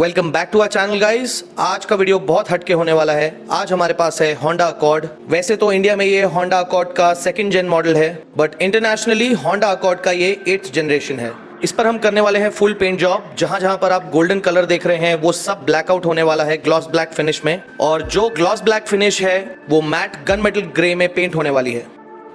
Welcome back to our channel guys. आज का video बहुत हटके होने वाला है। आज हमारे पास है होंडा अकॉर्ड। वैसे तो इंडिया में ये होंडा अकॉर्ड का सेकंड जेन मॉडल है, बट इंटरनेशनली होंडा अकॉर्ड का ये 8th जनरेशन है। इस पर हम करने वाले हैं फुल पेंट जॉब। जहां जहां पर आप गोल्डन कलर देख रहे हैं वो सब ब्लैकआउट होने वाला है ग्लॉस ब्लैक फिनिश में, और जो ग्लॉस ब्लैक फिनिश है वो मैट गन मेटल ग्रे में पेंट होने वाली है।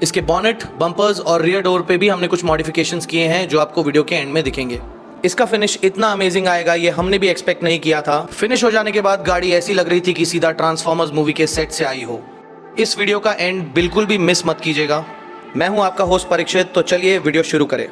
इसके बॉनेट, बम्पर्स और रियर डोर पे भी हमने कुछ मॉडिफिकेशंस किए हैं जो आपको वीडियो के एंड में दिखेंगे। इसका फिनिश इतना अमेजिंग आएगा ये हमने भी एक्सपेक्ट नहीं किया था। फिनिश हो जाने के बाद गाड़ी ऐसी लग रही थी कि सीधा ट्रांसफॉर्मर्स मूवी के सेट से आई हो। इस वीडियो का एंड बिल्कुल भी मिस मत कीजिएगा। मैं हूं आपका होस्ट परीक्षित, तो चलिए वीडियो शुरू करें।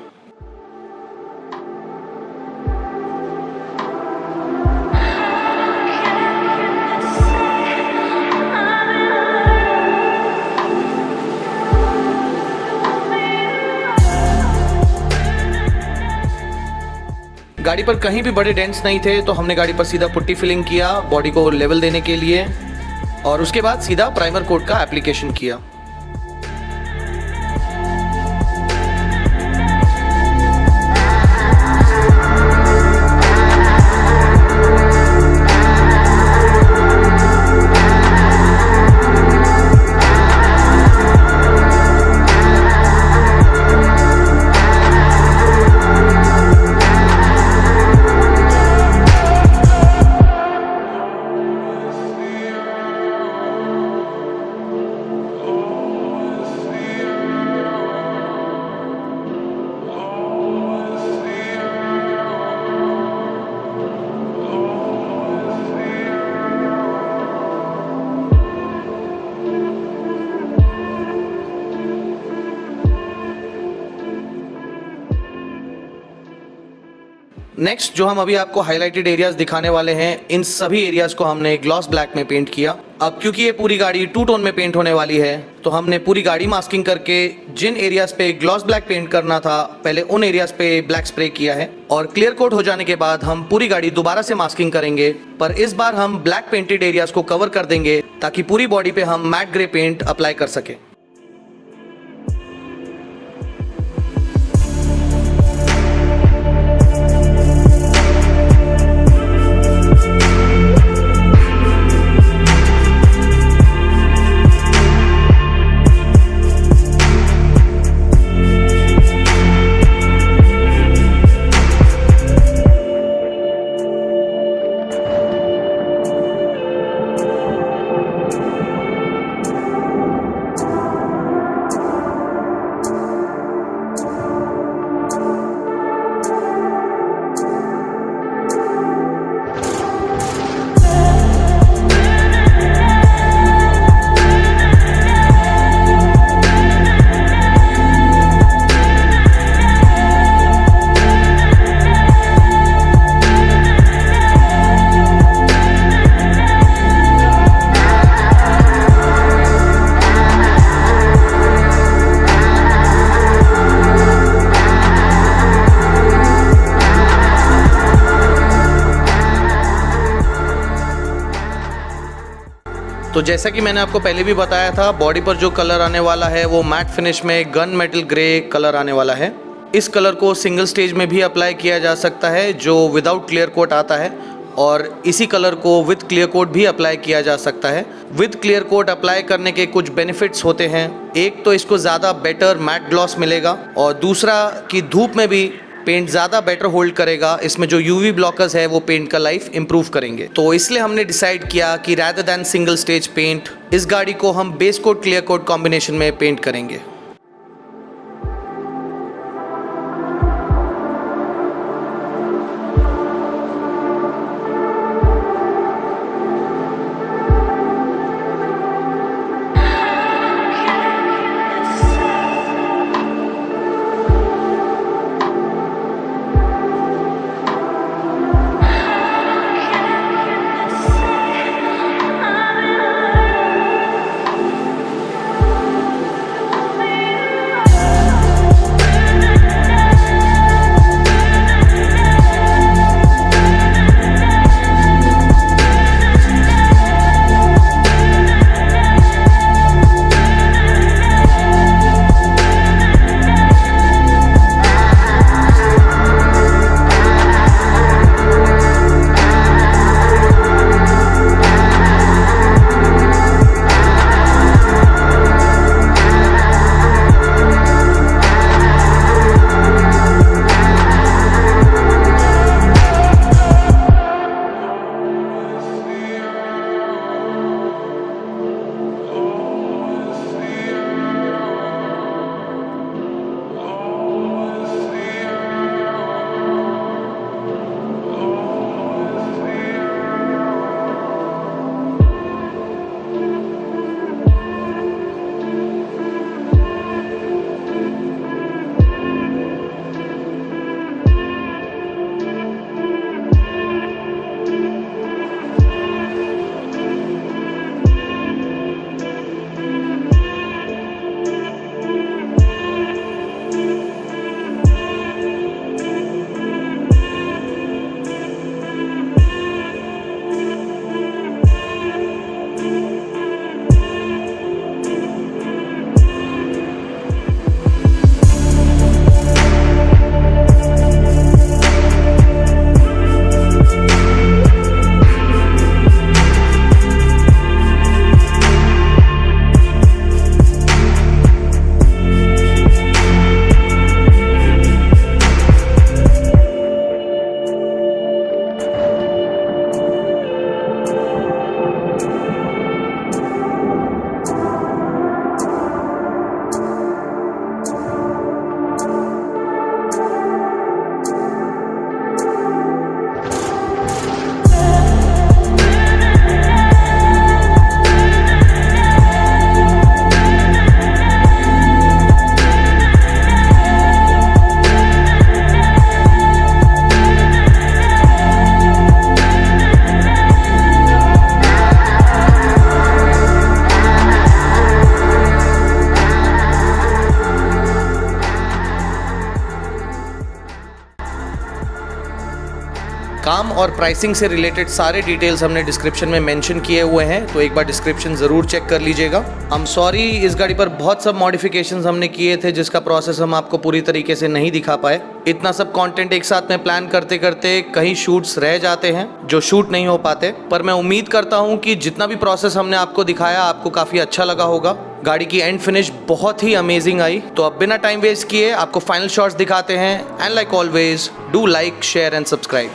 गाड़ी पर कहीं भी बड़े डेंट्स नहीं थे, तो हमने गाड़ी पर सीधा पुट्टी फिलिंग किया बॉडी को लेवल देने के लिए, और उसके बाद सीधा प्राइमर कोट का एप्लीकेशन किया। नेक्स्ट जो हम अभी आपको हाईलाइटेड एरियाज दिखाने वाले हैं, इन सभी एरियाज को हमने ग्लॉस ब्लैक में पेंट किया। अब क्योंकि ये पूरी गाड़ी 2 टोन में पेंट होने वाली है, तो हमने पूरी गाड़ी मास्किंग करके जिन एरियाज पे ग्लॉस ब्लैक पेंट करना था पहले उन एरियाज पे ब्लैक स्प्रे किया है, और क्लियर कोट हो जाने के बाद हम पूरी गाड़ी दोबारा से मास्किंग करेंगे। पर इस बार हम ब्लैक पेंटेड एरियाज को कवर कर देंगे ताकि पूरी बॉडी पे हम मैट ग्रे पेंट अप्लाई कर सके। तो जैसा कि मैंने आपको पहले भी बताया था, बॉडी पर जो कलर आने वाला है वो मैट फिनिश में गन मेटल ग्रे कलर आने वाला है। इस कलर को सिंगल स्टेज में भी अप्लाई किया जा सकता है जो विदाउट क्लियर कोट आता है, और इसी कलर को विद क्लियर कोट भी अप्लाई किया जा सकता है। विद क्लियर कोट अप्लाई करने के कुछ बेनिफिट्स होते हैं। एक तो इसको ज़्यादा बेटर मैट ग्लॉस मिलेगा, और दूसरा कि धूप में भी पेंट ज़्यादा बेटर होल्ड करेगा। इसमें जो यूवी ब्लॉकर्स है वो पेंट का लाइफ इंप्रूव करेंगे। तो इसलिए हमने डिसाइड किया कि rather than single stage paint, इस गाड़ी को हम base coat clear coat combination में पेंट करेंगे। और प्राइसिंग से रिलेटेड सारे डिटेल्स हमने डिस्क्रिप्शन में मेंशन किए हुए हैं, तो एक बार डिस्क्रिप्शन ज़रूर चेक कर लीजिएगा। हम सॉरी, इस गाड़ी पर बहुत सब मॉडिफिकेशंस हमने किए थे जिसका प्रोसेस हम आपको पूरी तरीके से नहीं दिखा पाए। इतना सब कंटेंट एक साथ में प्लान करते करते कहीं शूट्स रह जाते हैं जो शूट नहीं हो पाते, पर मैं उम्मीद करता हूँ कि जितना भी प्रोसेस हमने आपको दिखाया आपको काफ़ी अच्छा लगा होगा। गाड़ी की एंड फिनिश बहुत ही अमेजिंग आई। तो अब बिना टाइम वेस्ट किए आपको फाइनल शॉट्स दिखाते हैं, and like always do like, share and subscribe.